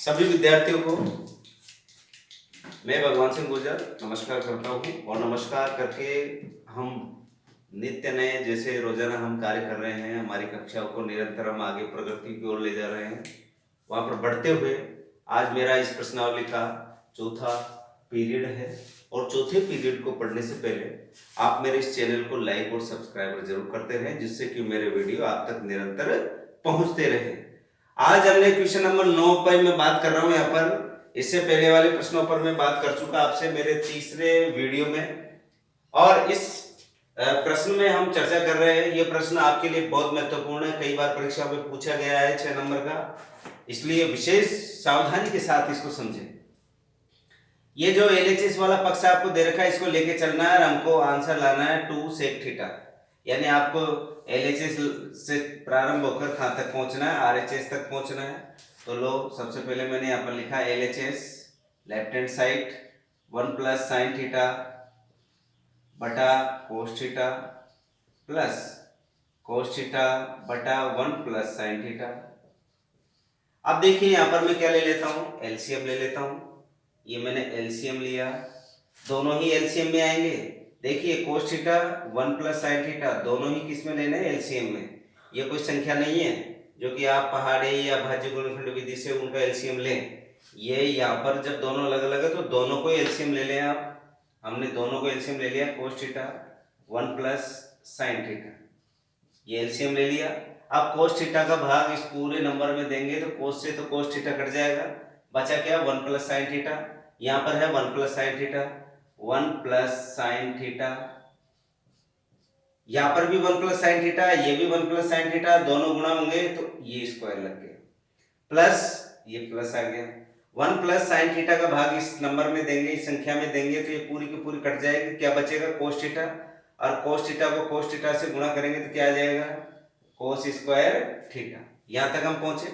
सभी विद्यार्थियों को मैं भगवान सिंह गुर्जर नमस्कार करता हूँ और नमस्कार करके हम नित्य नए जैसे रोजाना हम कार्य कर रहे हैं, हमारी कक्षाओं को निरंतर हम आगे प्रगति की ओर ले जा रहे हैं। वहाँ पर बढ़ते हुए आज मेरा इस प्रश्नावली का चौथा पीरियड है और चौथे पीरियड को पढ़ने से पहले आप मेरे इस चैनल को लाइक और सब्सक्राइब जरूर करते रहें, जिससे कि मेरे वीडियो आप तक निरंतर पहुंचते रहे। आज हमने क्वेश्चन नंबर 9 पर मैं बात कर रहा हूं। यहाँ पर इससे पहले वाले प्रश्नों पर मैं बात कर चुका आपसे मेरे तीसरे वीडियो में, और इस प्रश्न में हम चर्चा कर रहे हैं। ये प्रश्न आपके लिए बहुत महत्वपूर्ण है, कई बार परीक्षा में पूछा गया है 6 नंबर का, इसलिए विशेष सावधानी के साथ इसको समझें। ये जो LHS वाला पक्ष आपको दे रखा है, इसको लेके चलना है और हमको आंसर लाना है 2 sec थीटा, यानी आपको LHS से प्रारंभ होकर कहाँ तक पहुंचना है, RHS तक पहुंचना है। तो लो, सबसे पहले मैंने यहाँ पर लिखा LHS left hand side 1 plus sine theta बटा cos theta plus cos theta बटा 1 प्लस साइन थीटा। अब देखिए यहाँ पर मैं क्या ले लेता हूँ, LCM ले लेता हूँ। ये मैंने LCM लिया, दोनों ही LCM में आएंगे। देखिए cos theta 1 plus sine theta दोनों ही किस में लेना है, LCM में। ये कोई संख्या नहीं है जो कि आप पहाड़ी या भाज्य गुणनखंड विधि से उनका LCM लें। ये यहाँ पर जब दोनों अलग अलग है तो दोनों को LCM ले लें आप। हमने दोनों को LCM ले लिया, cos theta 1 plus sine theta, ये LCM ले लिया। अब कोस थीटा का भाग इस पूरे नंबर में देंगे तो कोस से तो कोस थीटा कट जाएगा, बचा क्या 1 प्लस साइन थीटा। यहाँ पर है 1 plus sine theta, 1 plus sine theta, यहाँ पर भी 1 प्लस साइन थीटा, ये भी 1 प्लस साइन थीटा, दोनों गुणा होंगे तो ये स्क्वायर लग गया, प्लस ये प्लस आ गया। 1 प्लस साइन थीटा का भाग इस नंबर में देंगे, इस संख्या में देंगे तो ये पूरी की पूरी कट जाएगी, क्या बचेगा कोस थीटा, और कोस थीटा को कोस थीटा से गुणा करेंगे तो क्या आ जाएगा कोस स्क्वायर थीटा। यहां तक हम पहुंचे।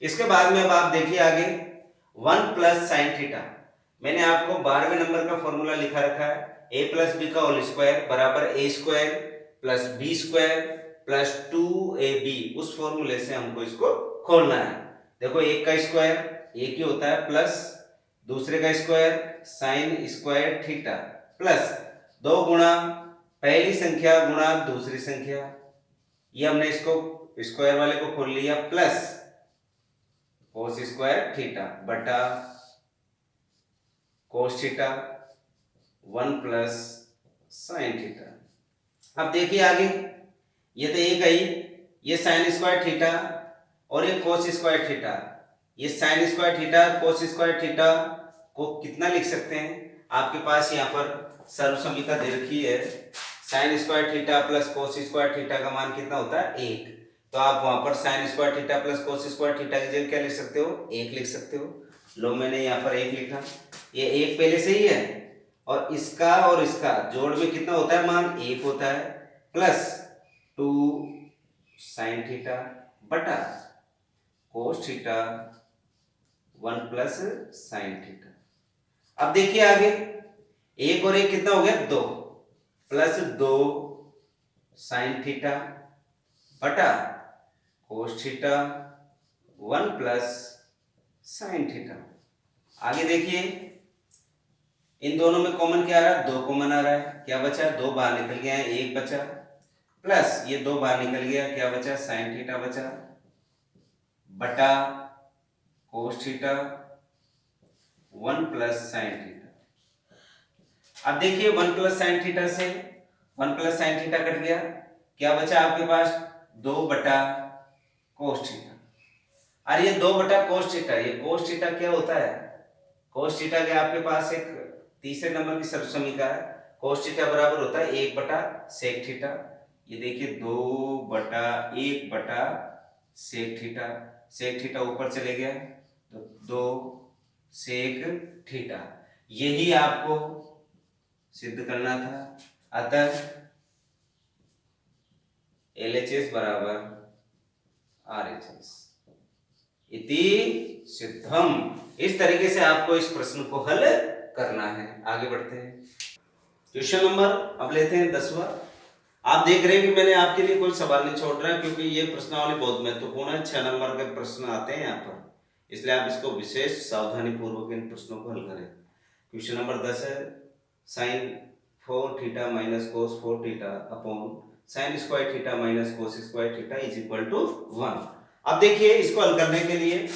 इसके बाद में अब आप देखिए आगे 1 प्लस साइन थीटा, मैंने आपको 12वें नंबर का फॉर्मूला लिखा रखा है, a प्लस बी का होल स्क्वायर बराबर a square plus B square plus 2ab। उस फॉर्मूले से हमको इसको खोलना है। देखो एक का स्क्वायर एक ही होता है, प्लस दूसरे का square sine square theta plus 2 गुणा पहली संख्या गुणा दूसरी संख्या, ये हमने इसको स्क्वायर वाले को खोल लिया, प्लस कोस स्क्वायर थीटा बटा cos theta 1 plus sine theta. अब देखिए आगे, ये तो एक ही, ये साइन स्क्वायर थीटा और ये कोस स्क्वायर थीटा, ये sine square theta cos square theta को कितना लिख सकते हैं, आपके पास यहाँ पर सर्वसम्मिता दे रखी है, sign square theta plus cos square theta का मान कितना होता है 1। तो आप वहां पर sign square theta plus cos square theta की जगह क्या लिख सकते हो, 1 लिख सकते हो। लो मैंने यहाँ पर 1 लिखा, ये 1 पहले से ही है, और इसका जोड़ में कितना होता है मान 1 होता है, प्लस 2 साइन थीटा बटा cos theta 1 plus sine theta. अब देखिए आगे, 1 और 1 कितना हो गया 2, प्लस 2 साइन थीटा बटा cos theta 1 plus sine theta. आगे देखिए, इन दोनों में कॉमन क्या आ रहा है, 2 कॉमन आ रहा है, क्या बचा 2 बाहर निकल गया है, 1 बचा, प्लस ये 2 बाहर निकल गया, क्या बचा साइन थीटा बचा बटा cos theta 1 plus sine theta. अब देखिए 1 प्लस साइन थीटा से 1 प्लस साइन थीटा कट गया, क्या बचा आपके पास 2 बटा कोस थीटा। अरे ये 2 बटा कोस थीटा, ये कोस थीटा क्या होता है, कोस थीटा के आपके पास एक तीसरे नंबर की सर्वसम्मिता है, कोस थीटा बराबर होता है 1 बटा सेक थीटा। ये देखिए 2 बटा 1 बटा सेक थीटा, सेक थीटा ऊपर चले गया तो 2 सेक थीटा, यही आपको सिद्ध करना था। अतः LHS बराबर RHS इति सिद्धम। इस तरीके से आपको इस प्रश्न को हल करना है। आगे बढ़ते हैं, क्वेश्चन नंबर अब लेते हैं 10वां। आप देख रहे हैं कि मैंने आपके लिए कोई सवाल नहीं छोड़ रहा, क्योंकि ये प्रश्नावली बहुत महत्वपूर्ण है, 6 नंबर के प्रश्न आते हैं यहाँ पर। इसलिए आप इसको विशेष सावधानी पूर्वक इन प्रश्नों को हल करें। क्वेश्चन नंबर 10 है sine 4 theta minus cos 4 theta upon sine square theta minus cos square theta is equal to 1। अब देखिए इसको हल करने के लिए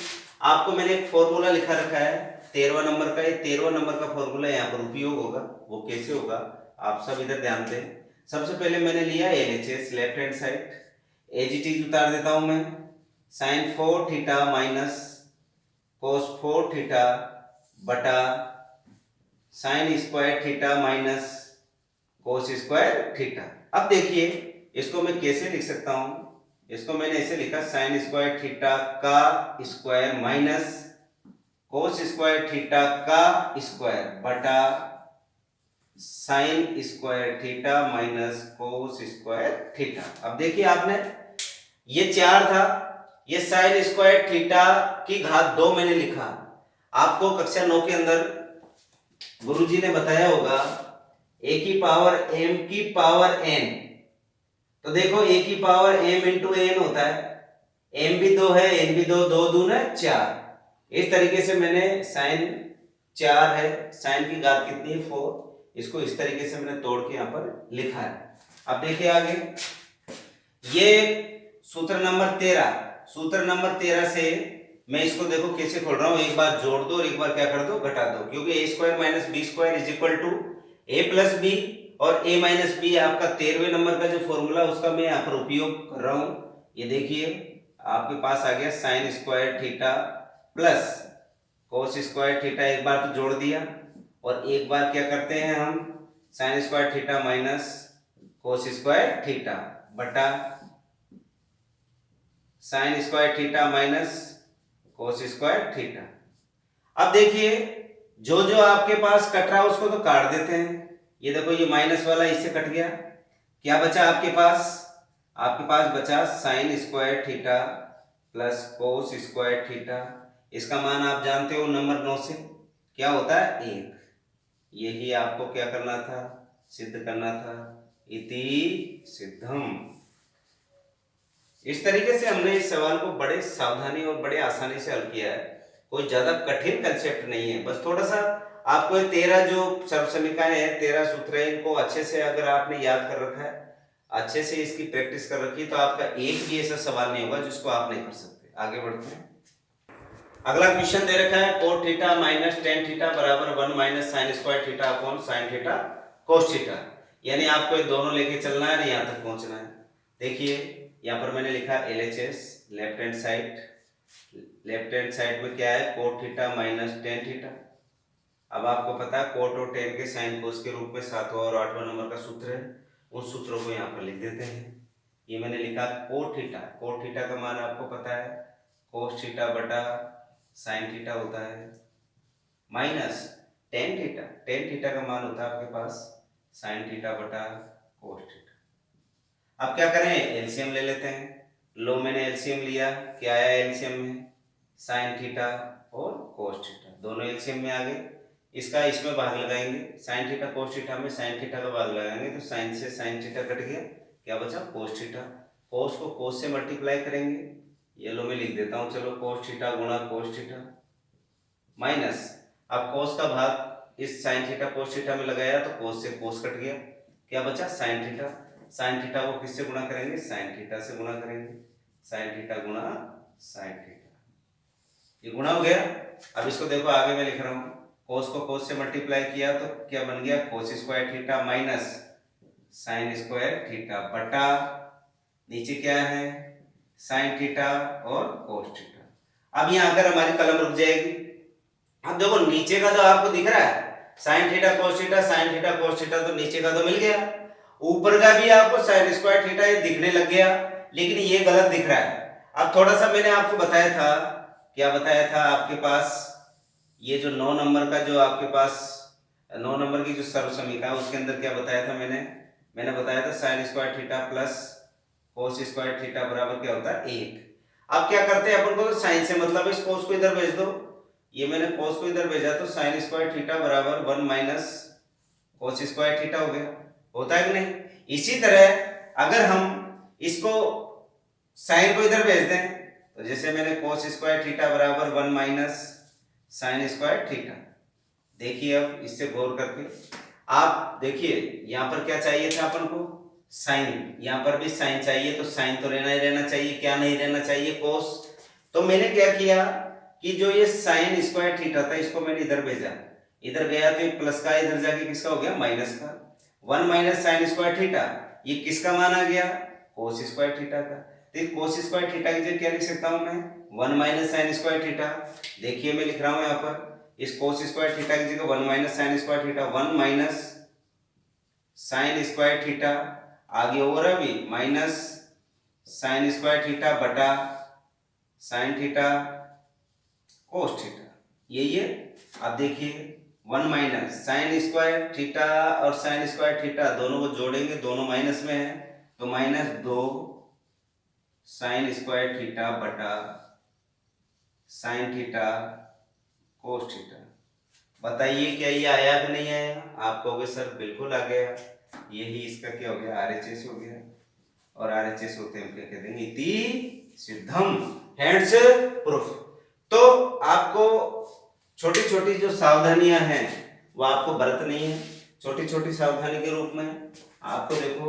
आपको मैंने एक फॉर्मूला लिखा रखा है 13वां नंबर का। ये 13वां नंबर का फॉर्मूला यहाँ पर उपयोग होगा। वो कैसे होगा आप सब इधर ध्यान दें। सबसे पहले मैंने लिया LHS left hand side, as it is उतार देता हूं मैं। Sine 4 theta minus cos 4 theta बटा sine square theta minus cos square theta. अब देखिए इसको मैं कैसे लिख सकता हूं। इसको मैंने ऐसे लिखा साइन स्क्वायर थीटा का square minus cos square theta का स्क्वायर बटा sine square theta minus cos square theta. अब देखिए आपने ये 4 था, ये साइन स्क्वायर थीटा की घात 2 मैंने लिखा। आपको कक्षा 9 के अंदर गुरुजी ने बताया होगा a की पावर m की पावर n। तो देखो a की पावर m इंटू n होता है, m भी 2 है n भी 2, 2 दूना 4। इस तरीके से मैंने साइन 4 है, साइन की घात कितनी है 4, इसको इस तरीके से मैंने तोड़ के यहाँ पर लिखा है। अब देखिए आगे ये सूत्र नंबर 13, सूत्र नंबर 13 से मैं इसको देखो कैसे खोल रहा हूं। एक बार जोड़ दो और एक बार क्या कर दो घटा दो, क्योंकि a square minus b square is equal to a plus B और ए माइनस बी आपका 13वें नंबर का जो फॉर्मूला उसका मैं यहाँ पर उपयोग कर रहा हूं। ये देखिए आपके पास आ गया sign square theta plus cos square theta, एक बार तो जोड़ दिया और एक बार क्या करते हैं हम sine square theta minus cos square theta बटा sine square theta minus cos square theta. अब देखिए जो जो आपके पास कट रहा है उसको तो काट देते हैं। ये देखो ये माइनस वाला इससे कट गया, क्या बचा आपके पास? आपके पास बचा sign square theta plus cos square theta. इसका मान आप जानते हो नंबर 9 से क्या होता है 1। यही आपको क्या करना था, सिद्ध करना था। इति सिद्धम। इस तरीके से हमने इस सवाल को बड़े सावधानी और बड़े आसानी से हल किया है। कोई ज्यादा कठिन कंसेप्ट नहीं है, बस थोड़ा सा आपको 13 जो सर्वसमीकरण है 13 सूत्र है इनको अच्छे से अगर आपने याद कर रखा है, अच्छे से इसकी प्रैक्टिस कर रखी है, तो आपका एक भी ऐसा सवाल नहीं होगा जिसको आप नहीं कर सकते। आगे बढ़ते हैं। अगला क्वेश्चन दे रखा है cot theta minus tan theta बराबर 1 minus sign square theta upon sine theta cos theta. यानी आपको ये दोनों लेके चलना है और यहाँ तक पहुंचना है। देखिए यहाँ पर मैंने लिखा LHS left hand side, left hand side में क्या है cot theta minus tan theta. अब आपको पता है कोट और टेन के साइन कोस के रूप में 7वां और 8वां नंबर का सूत्र है, उन सूत्रों को यहाँ पर लिख देते हैं। ये मैंने लिखा कोट थीटा, कोट थीटा का मान आपको पता है कोस थीटा बटा साइन थीटा होता है minus tan theta, tan theta का मान होता है आपके पास साइन थीटा बटा कोस थीटा। अब क्या करें एलसीएम ले लेते हैं। लो मैंने एलसीएम लिया, क्या आया एलसीएम में साइन थीटा और कोस थीटा, दोनों एलसीएम में आ गए। इसका इसमें भाग लगाएंगे, साइन थीटा कोस थीटा में साइन थीटा का भाग लगाएंगे तो साइन से साइन थीटा कट गया, क्या बचा कोस थीटा। कोस को कोस से मल्टीप्लाई करेंगे, ये लो मैं लिख देता हूं, चलो कोस थीटा गुणा कोस थीटा माइनस, अब कोस का भाग इस साइन थीटा कोस थीटा में लगाया तो कोस से कोस कट गया, क्या बचा साइन थीटा। साइन थीटा को किससे गुणा करेंगे साइन थीटा से गुणा करेंगे, साइन थीटा गुणा साइन थीटा, ये गुणा हो गया। अब इसको देखो आगे मैं लिख रहा हूं, कोस को कोस से मल्टीप्लाई किया तो क्या बन गया कोस square theta minus sign square theta बटा नीचे क्या है साइन थीटा और कोस थीटा। अब यहां आकर हमारी कलम रुक जाएगी। अब देखो नीचे का तो आपको दिख रहा है sine theta cos theta, sine theta cos theta, तो नीचे का तो मिल गया, ऊपर का भी आपको साइन स्क्वायर थीटा ये दिखने लग गया, लेकिन ये गलत दिख रहा है। अब थोड़ा सा मैंने आपको बताया था, क्या बताया था आपके पास ये जो 9 नंबर का जो आपके पास 9 नंबर की जो सर्वसमीकरण उसके अंदर क्या बताया था मैंने बताया था sign square theta plus cos square theta बराबर क्या होता है 1। अब क्या करते हैं अपन को साइन से मतलब इस कोस को इधर भेज दो, ये मैंने कोस को इधर भेजा तो साइन स्क्वायर थीटा बराबर 1 माइनस कोस स्क्वायर थीटा हो गया, होता है कि नहीं। इसी तरह अगर हम इसको साइन को इधर भेज दें तो जैसे मैंने कोस स्क्वायर थीटा बराबर 1 माइनस साइन स्क्वायर थीटा। देखिए अब इससे गौर करके आप देखिए यहाँ पर क्या चाहिए था अपन को, साइन। यहाँ पर भी साइन चाहिए, तो साइन तो रहना ही रहना चाहिए, क्या नहीं रहना चाहिए, कोस। तो मैंने क्या किया कि जो ये साइन स्क्वायर थीटा था इसको मैंने इधर भेजा, इधर गया तो प्लस का इधर जाके किसका हो गया, माइनस का। 1 माइनस साइन स्क्वायर थीटा ये किसका मान आ गया, कोस स्क्वायर थीटा का। तो कोस स्क्वायर थीटा की जगह क्या लिख सकता हूं मैं, 1 माइनस साइन स्क्वायर थीटा। देखिए मैं लिख रहा हूं यहाँ पर इस कोस स्क्वायर थीटा की जगह 1 minus sign square theta, 1 minus sign square theta, आगे और अभी माइनस साइन स्क्वायर थीटा बटा साइन थीटा कोस थीटा, यही है। अब देखिए 1 माइनस साइन स्क्वायर थीटा और साइन स्क्वायर थीटा दोनों को जोड़ेंगे, दोनों माइनस में है, तो माइनस 2 साइन स्क्वायर थीटा बटा साइन थीटा कोस थीटा। बताइए क्या ये आया कि नहीं आया? आप कहोगे सर बिल्कुल आ गया, यही इसका क्या हो गया, आरएचएस हो गया। और आरएचएस होते हैं क्या कहते हैं, इति सिद्धम, हैंड्स प्रूफ। तो आपको छोटी छोटी जो सावधानियां हैं वो आपको बरतनी है। छोटी छोटी सावधानी के रूप में आपको देखो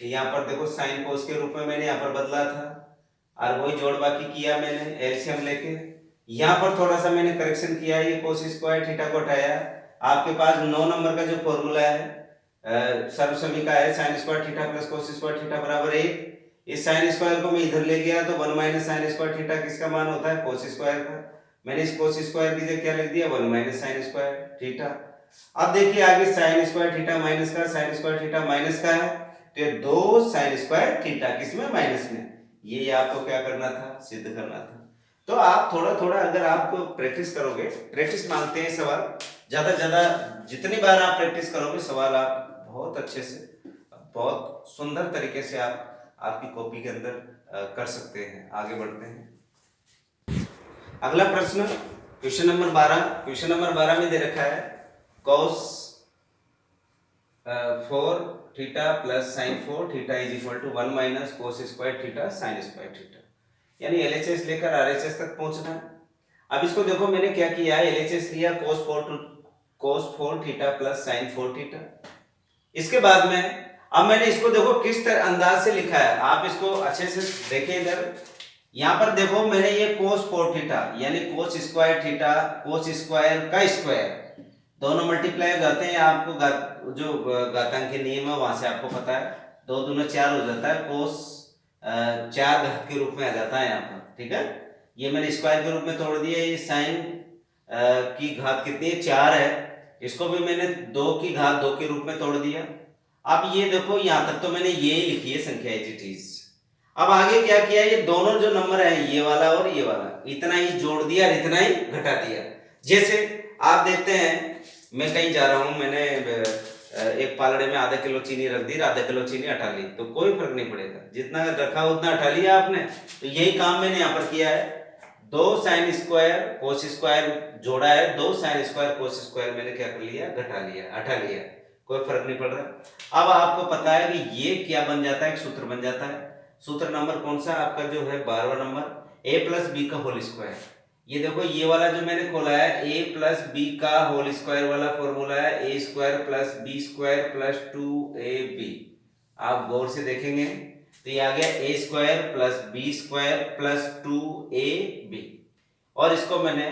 यहाँ पर देखो साइन कोस के रूप में मैंने यहाँ पर बदला था, और वही जोड़ बाकी किया मैंने एलसीएम लेके। यहाँ पर थोड़ा सा मैंने करेक्शन किया, ये कोस स्क्वायर थीटा को हटाया। आपके पास 9 नंबर का जो फॉर्मूला है सर्वसमी का है, sign square theta plus cos square theta बराबर 1। इस साइन स्क्वायर को मैं इधर ले गया तो 1 माइनस साइन स्क्वायर थीटा किसका मान होता है, कोस स्क्वायर का। मैंने इस कोस स्क्वायर की जगह क्या लिख दिया, 1 माइनस साइन स्क्वायर थीटा। अब देखिए आगे साइन स्क्वायर थीटा माइनस का, साइन स्क्वायर थीटा माइनस का है, तो ये 2 साइन स्क्वायर थीटा किसमें, माइनस में। ये आपको क्या करना था, सिद्ध करना था। तो आप थोड़ा थोड़ा अगर आप प्रैक्टिस करोगे, प्रैक्टिस मांगते हैं सवाल, ज्यादा ज्यादा जितनी बार आप प्रैक्टिस करोगे सवाल आप बहुत अच्छे से, बहुत सुंदर तरीके से आप आपकी कॉपी के अंदर कर सकते हैं। आगे बढ़ते हैं। अगला प्रश्न क्वेश्चन नंबर 12। क्वेश्चन नंबर 12 में दे रखा है cos 4 theta plus sine 4 theta is equal to 1 minus cos square theta sine square theta, यानी एलएचएस लेकर आरएचएस तक पहुंचना है। अब इसको देखो मैंने क्या किया है, एलएचएस लिया cos 4 theta plus sine 4 theta. इसके बाद में अब मैंने इसको देखो किस तरह अंदाज से लिखा है, आप इसको अच्छे से देखिए। इधर यहां पर देखो मैंने ये cos 4 थीटा यानी कोस स्क्वायर थीटा, कोस स्क्वायर का स्क्वायर दोनों मल्टीप्लाई हो जाते हैं। आपको जो घातांक के नियम है वहां से आपको पता है, 2 दूना 4 हो जाता है, कोस 4 घात के रूप में आ जाता है यहाँ पर, ठीक है। ये मैंने स्क्वायर के रूप में तोड़ दिया, ये साइन की घात कितनी है, 4 है, इसको भी मैंने 2 की घात 2 के रूप में तोड़ दिया। अब ये देखो यहां तक तो मैंने ये ही लिखी है संख्या एज इट इज। अब आगे क्या किया, ये दोनों जो नंबर है ये वाला और ये वाला, इतना ही जोड़ दिया और इतना ही घटा दिया। जैसे आप देखते हैं मैं कहीं जा रहा हूं, मैंने एक पालड़े में आधा किलो चीनी रख दी, आधा किलो चीनी हटा ली, तो कोई फर्क नहीं पड़ेगा, जितना रखा उतना हटा लिया आपने। तो यही काम मैंने यहाँ पर किया है, 2 साइन स्क्वायर कोस स्क्वायर जोड़ा है, 2 साइन स्क्वायर कोस स्क्वायर मैंने क्या कर लिया, घटा लिया, हटा लिया, कोई फर्क नहीं पड़ रहा। अब आपको पता है कि ये क्या बन जाता है, एक सूत्र बन जाता है। सूत्र नंबर कौन सा आपका जो है 12वां नंबर, a प्लस बी का होल स्क्वायर। ये देखो ये वाला जो मैंने खोला है a प्लस बी का होल स्क्वायर वाला फॉर्मूला है a square plus B square plus 2ab। आप गौर से देखेंगे तो ये आ गया a square plus B square plus 2ab, और इसको मैंने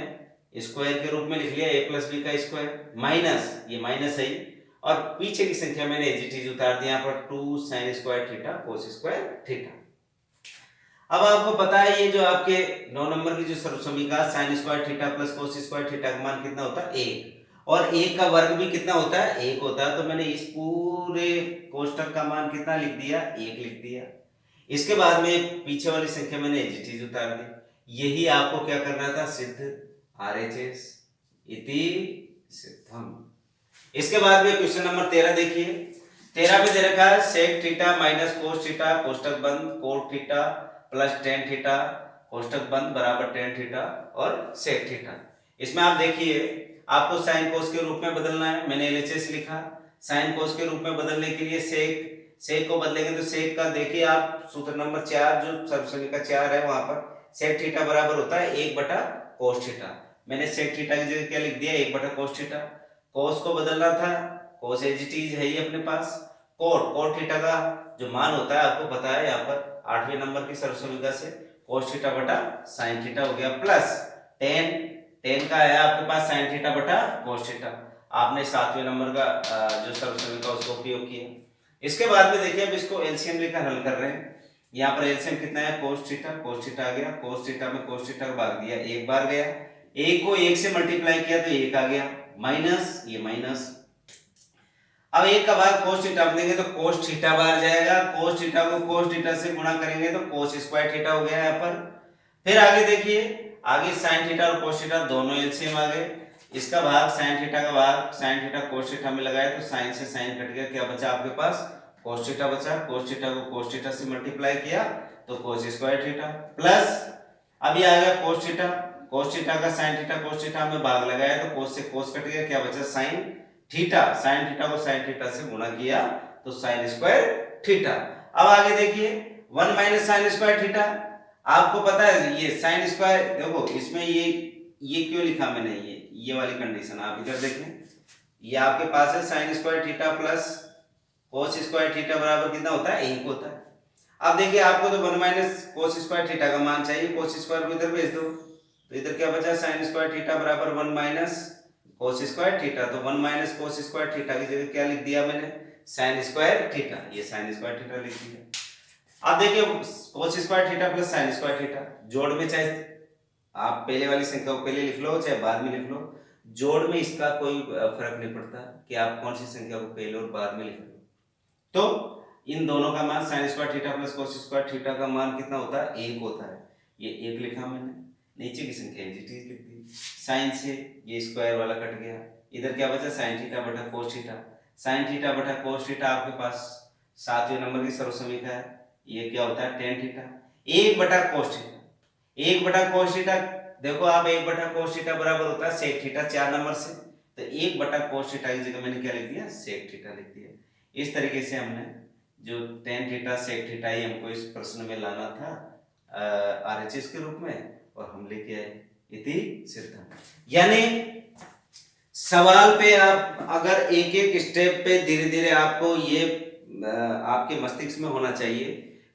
स्क्वायर के रूप में लिख लिया a प्लस बी का स्क्वायर माइनस ये माइनस है, और पीछे की संख्या मैंने एज इट इज उतार दिया पर 2 sine square theta cos square theta. अब आपको पता है ये जो आपके 9 नंबर की जो सर्वसमीका sine square theta plus cos square theta का मान कितना होता है 1, और 1 का वर्ग भी कितना होता है 1 होता है। तो मैंने इस पूरे कोष्टक का मान कितना लिख दिया 1 लिख दिया। इसके बाद में पीछे वाली संख्या मैंने एज इट इज उतार दी। यही आपको क्या करना था, सिद्ध आरएचएस इति सिद्धम। इसके बाद में क्वेश्चन नंबर 13 देखिए। 13 में दे रखा है sec theta minus cos theta कोष्टक बंद cot theta plus tan theta कोष्टक बंद बराबर टेन थीटा और सेक थीटा। इसमें आप देखिए आपको साइन कोस के रूप में बदलना है, मैंने एलएचएस लिखा। साइन कोस के रूप में बदलने के लिए सेक को बदलेंगे तो सेक का देखिए आप सूत्र नंबर 4 जो सर्वसमीका 4 है वहां पर सेक थीटा बराबर होता है 1/cos थीटा। मैंने सेक थीटा की जगह क्या लिख दिया, 1/cos थीटा। cos को बदलना था, cos एज इट इज है ही अपने पास। cot थीटा का जो मान होता है आपको पता है, यहाँ पर 8वें नंबर की सरसों से cos थीटा बटा sin थीटा हो गया, प्लस tan का है आपके पास sin थीटा बटा cos थीटा। आपने 7वें नंबर का जो सरसों का उसको उपयोग किया। इसके बाद में देखिए अब इसको एलसीएम लेकर हल कर रहे हैं। यहाँ पर एलसीएम कितना है, cos थीटा आ गया, cos थीटा में cos थीटा भाग दिया, एक बार गया, एक को एक से मल्टीप्लाई किया तो एक आ गया, माइनस ये माइनस। अब एक का भाग cos थीटा में देंगे तो cos थीटा बाहर जाएगा, cos थीटा को cos थीटा से गुणा करेंगे तो cos स्क्वायर थीटा हो गया यहाँ पर। फिर आगे देखिए, आगे sin थीटा और cos थीटा दोनों एलसीएम आ गए। इसका भाग sin थीटा का भाग sin थीटा cos थीटा में लगाया तो sin से sin कट गया, क्या बचा आपके पास, cos थीटा बचा। cos थीटा को cos थीटा से मल्टीप्लाई किया तो cos स्क्वायर थीटा, प्लस अब ये आ गया cos थीटा का sin थीटा cos थीटा में भाग लगाया तो cos से cos कट गया, क्या बचा sin थीटा को sin थीटा से गुणा किया तो sin स्क्वायर थीटा। अब आगे देखिए 1 माइनस sin स्क्वायर थीटा, आपको पता है ये sin स्क्वायर, देखो इसमें ये क्यों लिखा मैंने, ये वाली कंडीशन आप इधर देखें, ये आपके पास है sin square theta plus cos square theta बराबर कितना होता है, 1 होता है। अब देखिए आपको तो 1 माइनस cos स्क्वायर थीटा का मान चाहिए, cos स्क्वायर को इधर भेज दो तो इधर क्या बचा, sin स्क्वायर थीटा बराबर 1 माइनस cos स्क्वायर थीटा। तो 1 माइनस cos स्क्वायर थीटा की जगह क्या लिख दिया मैंने, sin स्क्वायर थीटा, ये sin स्क्वायर थीटा लिख दिया। अब देखिए cos square theta plus sin square theta जोड़ में, चाहे आप पहले वाली संख्या को पहले लिख लो चाहे बाद में लिख लो, जोड़ में इसका कोई फर्क नहीं पड़ता कि आप कौन सी संख्या को पहले और बाद में लिख लो। तो इन दोनों का मान sin square theta plus cos square theta का मान कितना होता है, 1 होता है। ये 1 लिखा मैंने, नीचे की संख्या लिख दी, sin से ये स्क्वायर वाला कट गया, इधर क्या बचा sin थीटा बटा cos थीटा। sin थीटा बटा cos थीटा आपके पास 7वें नंबर की सर्वसमीका है, ये क्या होता है tan theta, 1/cos theta. 1/cos theta देखो आप, 1/cos थीटा बराबर होता है sec थीटा 4 नंबर से, तो 1/cos थीटा की जगह मैंने क्या लिख दिया, sec थीटा लिख दिया। इस तरीके से हमने जो tan थीटा sec थीटा ही हमको इस प्रश्न में लाना था RHS के रूप में, और हम लेके आए इति सिद्धम। यानी सवाल पे आप अगर एक एक स्टेप पे धीरे धीरे आपको ये आपके मस्तिष्क में होना चाहिए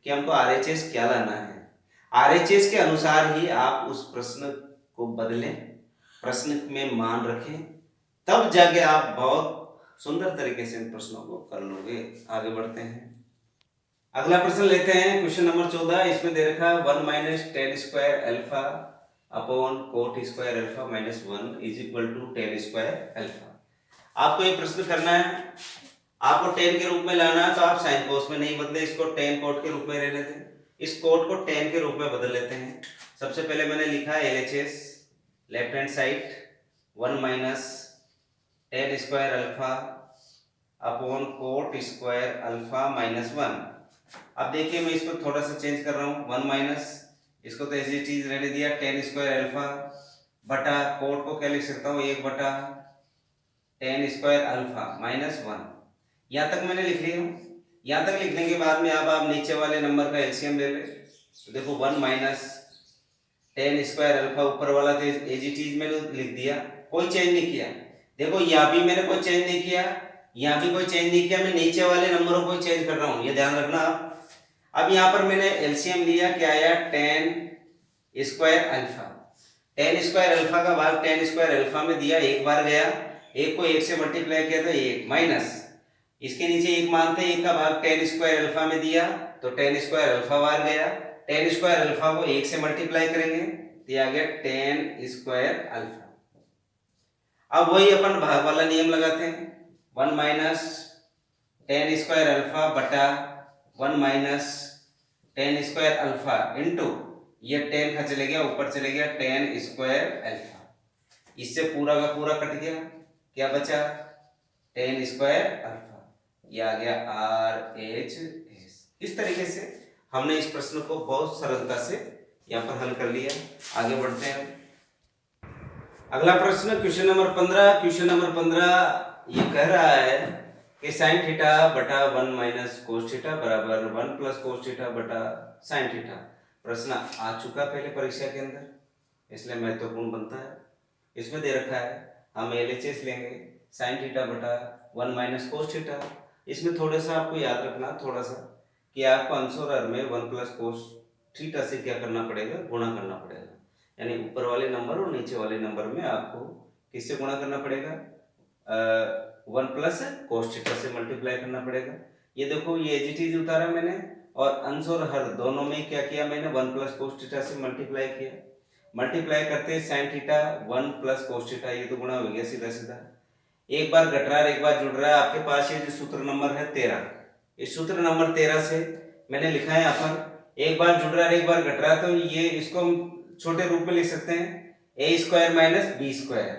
कि हमको RHS क्या लाना है, RHS के अनुसार ही आप उस प्रश्न को बदलें, प्रश्न में मान रखें, तब जाके आप बहुत सुंदर तरीके से इन प्रश्नों को कर लोगे। आगे बढ़ते हैं, अगला प्रश्न लेते हैं, क्वेश्चन नंबर 14। इसमें दे रखा है 1 minus tan square alpha upon cot square alpha minus 1 is equal to tan square alpha. आपको ये प्रश्न करना है, आपको tan के रूप में लाना है तो आप sin cos में नहीं बदले, इसको tan cot के रूप में रहने दें, इस cot को tan के रूप में बदल लेते हैं। सबसे पहले मैंने लिखा LHS left hand side 1 minus tan square alpha upon cot square alpha minus 1। अब देखिए मैं इसको थोड़ा सा चेंज कर रहा हूँ, 1 माइनस, इसको तो ऐसी चीज रहने दिया tan स्क्वायर अल्फा बटा cot को क्या लिख सकता हूँ, 1/tan स्क्वायर अल्फा माइनस 1। यहाँ तक मैंने लिख लिया हूँ। यहाँ तक लिखने के बाद में अब आप नीचे वाले नंबर का एलसीएम ले लें, तो देखो 1 माइनस tan स्क्वायर अल्फा, ऊपर वाला तो एज इट इज मैंने लिख दिया, कोई चेंज नहीं किया। देखो यहाँ भी मैंने कोई चेंज नहीं किया, यहाँ भी कोई चेंज नहीं किया, मैं नीचे वाले नंबरों को चेंज कर रहा हूँ, ये ध्यान रखना आप। अब यहाँ पर मैंने एलसीएम लिया, क्या आया, tan square alpha. tan square alpha का भाग tan स्क्वायर अल्फा में दिया, एक बार गया, एक को एक से मल्टीप्लाई किया तो एक, माइनस इसके नीचे एक मानते हैं, एक का भाग tan स्क्वायर अल्फा में दिया तो tan स्क्वायर अल्फा बार गया, tan स्क्वायर अल्फा को एक से मल्टीप्लाई करेंगे तो आ गया tan स्क्वायर अल्फा। अब वही अपन भाग वाला नियम लगाते हैं, 1 माइनस tan स्क्वायर अल्फा बटा 1 minus tan square alpha into ये tan का चले गया ऊपर चले गया tan स्क्वायर अल्फा, इससे पूरा का पूरा कट गया, क्या बचा tan स्क्वायर अल्फा, ये आ गया RHS। इस तरीके से हमने इस प्रश्न को बहुत सरलता से यहाँ पर हल कर लिया। आगे बढ़ते हैं, अगला प्रश्न क्वेश्चन नंबर 15। क्वेश्चन नंबर 15 ये कह रहा है कि sin थीटा बटा 1 माइनस cos थीटा बराबर 1 प्लस cos थीटा बटा sin थीटा। प्रश्न आ चुका पहले परीक्षा के अंदर, इसलिए महत्वपूर्ण बनता है। इसमें दे रखा है हम LHS लेंगे साइन थीटा बटा 1 माइनस कोस थीटा। इसमें थोड़ा सा आपको याद रखना थोड़ा सा कि आपको अंश और हर में 1 प्लस कोस थीटा से क्या करना पड़ेगा, गुणा करना पड़ेगा। यानी ऊपर वाले नंबर और नीचे वाले नंबर में आपको किससे गुणा करना पड़ेगा, 1 प्लस कोस थीटा से मल्टीप्लाई करना पड़ेगा। ये देखो ये एज इट इज उतारा मैंने, और अंश और हर दोनों में क्या किया मैंने, 1 प्लस कोस थीटा से मल्टीप्लाई किया। मल्टीप्लाई करते sine theta 1 plus cos theta, ये तो गुणा हो गया सीधा सीधा। एक बार घट रहा है एक बार जुड़ रहा है। आपके पास ये जो सूत्र नंबर है 13, इस सूत्र नंबर 13 से मैंने लिखा है यहाँ पर एक बार जुड़ रहा है एक बार घट रहा है, तो ये इसको हम छोटे रूप में लिख सकते हैं ए स्क्वायर माइनस बी स्क्वायर।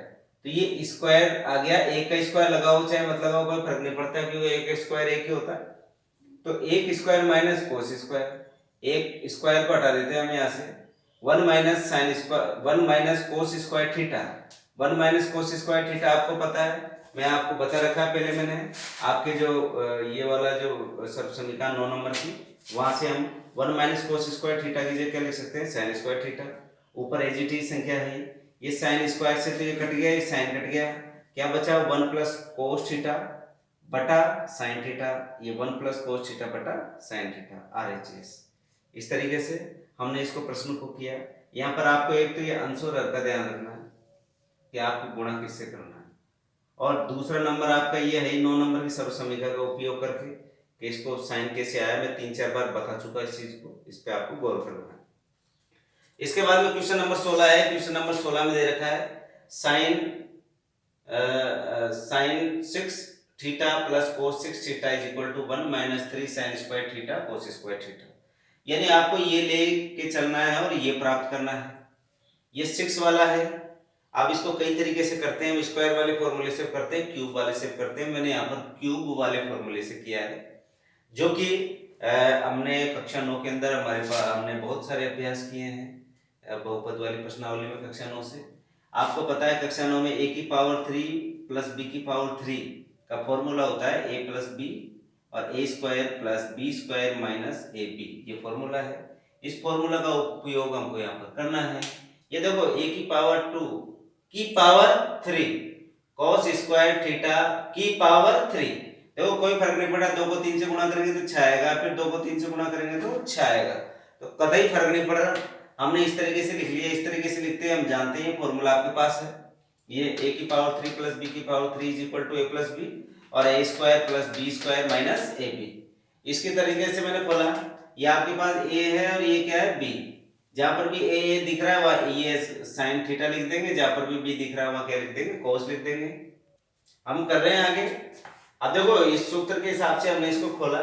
तो ये स्क्वायर आ गया, एक का स्क्वायर लगाओ चाहे मत लगाओ कोई फर्क नहीं पड़ता, क्योंकि एक का स्क्वायर एक ही होता है। तो एक स्क्वायर माइनस कोस स्क्वायर, एक स्क्वायर को हटा देते हैं हम यहाँ से, 1 minus sine square 1 minus cos square theta. 1 minus cos square theta आपको पता है, मैं आपको बता रखा है पहले मैंने। आपके जो ये वाला जो सर्व समीकरण 9 नंबर की, वहां से हम 1 माइनस कोस स्क्वायर थीटा की जगह क्या लिख सकते हैं, साइन स्क्वायर थीटा। ऊपर एजीटी संख्या है, ये साइन स्क्वायर से तो ये कट गया, ये साइन कट गया, क्या बचा 1 प्लस कोस थीटा बटा साइन थीटा। ये 1 प्लस कोस थीटा बटा साइन थीटा RHS। इस तरीके से हमने इसको प्रश्न को किया। यहाँ पर आपको एक तो ये अंश और हर का ध्यान रखना है कि आपको गुणा किससे करना है, और दूसरा नंबर आपका ये है 9 नंबर की सर्व समीकरण का उपयोग करके कि इसको साइन कैसे आया, मैं 3-4 बार बता चुका इस चीज को, इस पे आपको गौर करना है। इसके बाद में क्वेश्चन नंबर 16 है। क्वेश्चन नंबर 16 में दे रखा है sine 6 theta plus cos 6 theta is equal to 1 minus 3 sine square theta cos square theta. यानी आपको ये लेके चलना है और ये प्राप्त करना है। ये 6 वाला है, आप इसको कई तरीके से करते हैं, स्क्वायर वाले फॉर्मूले से करते हैं, क्यूब वाले से करते हैं। मैंने यहाँ पर क्यूब वाले फॉर्मूले से किया है, जो कि हमने कक्षा 9 के अंदर हमारे पास हमने बहुत सारे अभ्यास किए हैं बहुपद वाली प्रश्नावली में कक्षा 9 से। आपको पता है कक्षा 9 में a की पावर 3 प्लस b की पावर 3 का फॉर्मूला होता है a प्लस बी और a square plus B square minus A B, ये फॉर्मूला है। इस फॉर्मूला का उपयोग हमको यहाँ पर करना है। ये देखो a की पावर 2 की पावर 3 cos स्क्वायर थीटा की पावर 3, देखो कोई फर्क नहीं पड़ा, 2 को 3 से गुणा करेंगे तो 6 आएगा, फिर 2 को 3 से गुणा करेंगे तो 6 आएगा, तो कतई फर्क नहीं पड़ रहा। हमने इस तरीके से लिख लिया, इस तरीके से लिखते हैं, हम जानते हैं फॉर्मूला आपके पास है। ये a की पावर 3 प्लस b की power 3 is equal to a plus B और a square plus B square minus A B. इसके तरीके से मैंने बोला ये आपके पास a है और ये क्या है b। जहां पर भी a दिख रहा है वहां ये साइन थीटा लिख देंगे, जहां पर भी b दिख रहा है वहां क्या लिख देंगे, कोस लिख देंगे। हम कर रहे हैं आगे। अब देखो इस सूत्र के हिसाब से हमने इसको खोला,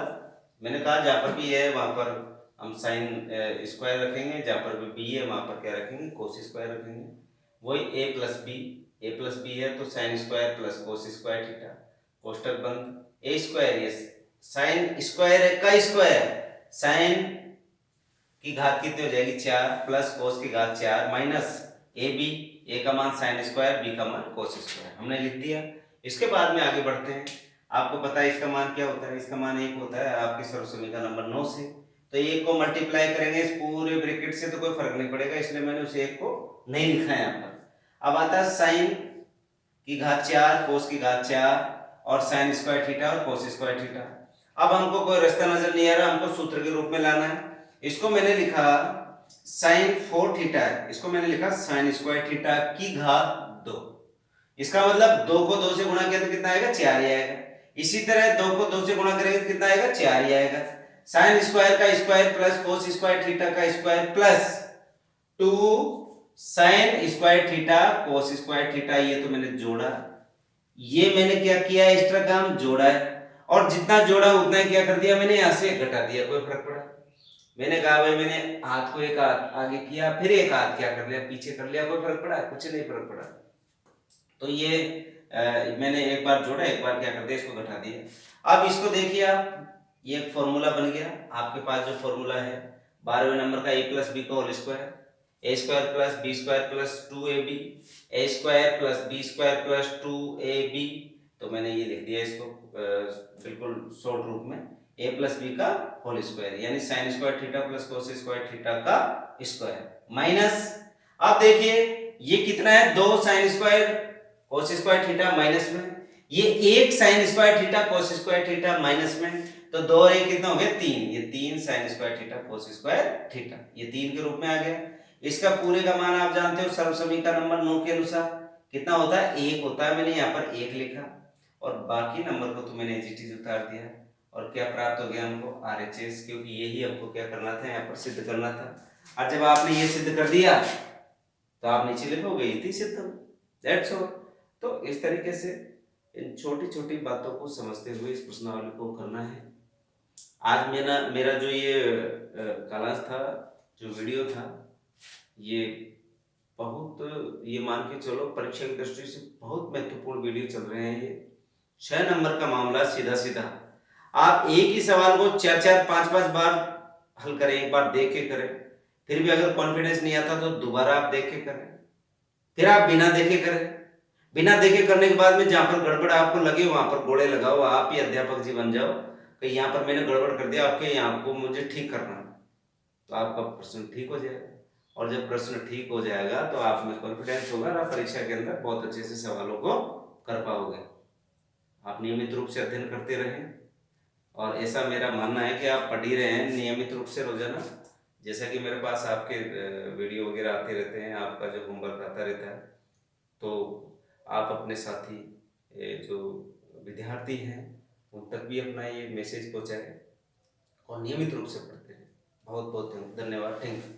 मैंने कहा जहां पर भी है वहां पर हम साइन स्क्वायर रखेंगे, जहां पर भी बी है वहां पर क्या रखेंगे, कोस स्क्वायर रखेंगे। वही a प्लस बी है तो sine square plus cos square theta, कोष्टक बंद। a स्क्वायर, ये साइन स्क्वायर है का स्क्वायर, साइन की घात कितनी हो जाएगी 4 प्लस कोस की घात 4 माइनस ए बी, ए का मान साइन स्क्वायर, बी का मान कोस स्क्वायर, हमने लिख दिया। इसके बाद में आगे बढ़ते हैं। आपको पता है इसका मान क्या होता है, इसका मान 1 होता है आपके सर्व समीकरण नंबर 9 से। तो 1 को मल्टीप्लाई करेंगे इस पूरे ब्रैकेट से तो कोई फर्क नहीं पड़ेगा, इसलिए मैंने उस 1 को नहीं लिखा है यहाँ पर। अब आता है साइन की घात 4 कोस की घात 4 और साइन स्क्वायर थीटा और कोस स्क्वायर थीटा। अब हमको कोई रास्ता नजर नहीं आ रहा, हमको सूत्र के रूप में लाना है। इसको मैंने लिखा साइन 4 थीटा है, इसको मैंने लिखा साइन स्क्वायर थीटा की घात 2। इसका मतलब 2 को 2 से गुणा किया तो कितना आएगा, 4 ही आएगा। इसी तरह 2 को 2 से गुणा करेंगे तो कितना आएगा, 4 ही आएगा। साइन स्क्वायर का square plus cos square theta का square plus 2 sine square theta cos square theta, ये तो मैंने जोड़ा। ये मैंने क्या किया, एक्स्ट्रा काम जोड़ा है, और जितना जोड़ा उतना ही क्या कर दिया मैंने, यहां से घटा दिया, कोई फर्क पड़ा। मैंने कहा भाई मैंने हाथ को एक हाथ आगे किया फिर एक हाथ क्या कर लिया, पीछे कर लिया, कोई फर्क पड़ा, कुछ नहीं फर्क पड़ा। तो ये मैंने एक बार जोड़ा, एक बार क्या कर दिया, इसको घटा दिया। अब इसको देखिए आप, ये एक फॉर्मूला बन गया आपके पास। जो फॉर्मूला है 12वें नंबर का a प्लस बी का whole square, a square plus B square plus 2ab, a square plus B square plus 2ab। तो मैंने ये लिख दिया इसको बिल्कुल शॉर्ट रूप में, ए प्लस बी का होल स्क्वायर, यानी sign square theta plus cos square theta का स्क्वायर, माइनस, अब देखिए ये कितना है, 2 साइन स्क्वायर कोस स्क्वायर थीटा माइनस में, ये 1 sign square theta cos square theta minus में, तो 2 और 1 कितना हो गया 3, ये 3 sine square theta cos square theta, ये 3 के रूप में आ गया। इसका पूरे का मान आप जानते हो सर्वसम्मी का नंबर 9 के अनुसार कितना होता है, 1 होता है, मैंने यहाँ पर 1 लिखा और बाकी नंबर को तो मैंने एज इट इज उतार दिया, और क्या प्राप्त हो गया हमको RHS, क्योंकि यही हमको क्या करना था, यहाँ पर सिद्ध करना था। और जब आपने ये सिद्ध कर दिया तो आप नीचे लिखोगे इति सिद्धम, दैट्स ऑल। तो इस तरीके से इन छोटी छोटी बातों को समझते हुए इस प्रश्नावली को करना है। आज मेरा जो ये क्लास था, जो वीडियो था, ये बहुत, ये मान के चलो परीक्षा की दृष्टि से बहुत महत्वपूर्ण वीडियो चल रहे हैं। ये 6 नंबर का मामला, सीधा सीधा आप एक ही सवाल को 4-4 5-5 बार हल करें, एक बार देख के करें, फिर भी अगर कॉन्फिडेंस नहीं आता तो दोबारा आप देख के करें, फिर आप बिना देखे करें। बिना देखे करने के बाद में जहां पर गड़बड़ आपको लगे वहां पर गोले लगाओ, आप ही अध्यापक जी बन जाओ कि यहाँ पर मैंने गड़बड़ कर दिया, आपके यहाँ को मुझे ठीक करना है, तो आपका प्रश्न ठीक हो जाएगा। और जब प्रश्न ठीक हो जाएगा तो आप में कॉन्फिडेंस होगा और आप परीक्षा के अंदर बहुत अच्छे से सवालों को कर पाओगे। आप नियमित रूप से अध्ययन करते रहें, और ऐसा मेरा मानना है कि आप पढ़ ही रहे हैं नियमित रूप से रोजाना, जैसा कि मेरे पास आपके वीडियो वगैरह आते रहते हैं, आपका जो होमवर्क आता रहता है, तो आप अपने साथी जो विद्यार्थी हैं उन तक भी अपना ये मैसेज पहुंचाएं और नियमित रूप से पढ़ते रहें। बहुत बहुत धन्यवाद, थैंक यू।